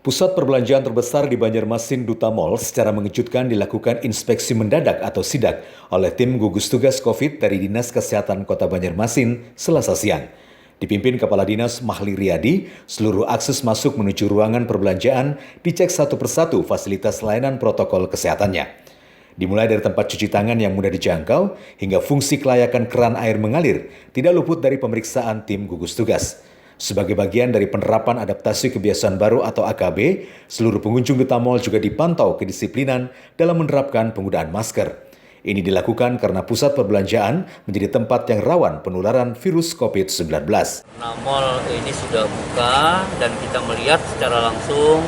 Pusat perbelanjaan terbesar di Banjarmasin Duta Mall secara mengejutkan dilakukan inspeksi mendadak atau sidak oleh tim gugus tugas COVID dari Dinas Kesehatan Kota Banjarmasin Selasa siang. Dipimpin Kepala Dinas Mahli Riyadi, seluruh akses masuk menuju ruangan perbelanjaan dicek satu persatu fasilitas layanan protokol kesehatannya. Dimulai dari tempat cuci tangan yang mudah dijangkau hingga fungsi kelayakan keran air mengalir tidak luput dari pemeriksaan tim gugus tugas. Sebagai bagian dari penerapan adaptasi kebiasaan baru atau AKB, seluruh pengunjung Duta Mall juga dipantau kedisiplinan dalam menerapkan penggunaan masker. Ini dilakukan karena pusat perbelanjaan menjadi tempat yang rawan penularan virus COVID-19. Nah, mall ini sudah buka dan kita melihat secara langsung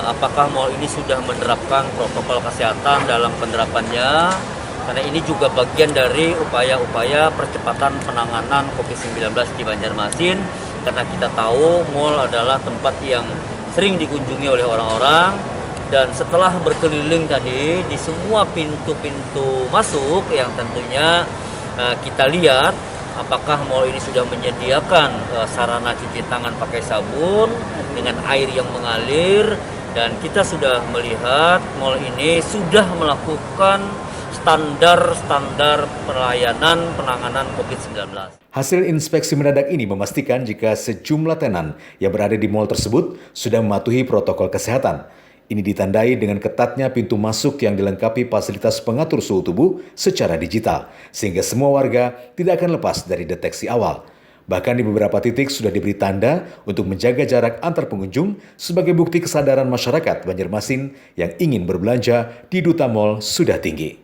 apakah mall ini sudah menerapkan protokol kesehatan dalam penerapannya. Karena ini juga bagian dari upaya-upaya percepatan penanganan COVID-19 di Banjarmasin. Karena kita tahu mall adalah tempat yang sering dikunjungi oleh orang-orang. Dan setelah berkeliling tadi di semua pintu-pintu masuk yang tentunya kita lihat apakah mall ini sudah menyediakan sarana cuci tangan pakai sabun dengan air yang mengalir. Dan kita sudah melihat mall ini sudah melakukan standar pelayanan penanganan COVID-19. Hasil inspeksi mendadak ini memastikan jika sejumlah tenan yang berada di mal tersebut sudah mematuhi protokol kesehatan. Ini ditandai dengan ketatnya pintu masuk yang dilengkapi fasilitas pengatur suhu tubuh secara digital, sehingga semua warga tidak akan lepas dari deteksi awal. Bahkan di beberapa titik sudah diberi tanda untuk menjaga jarak antar pengunjung sebagai bukti kesadaran masyarakat Banjarmasin yang ingin berbelanja di Duta Mall sudah tinggi.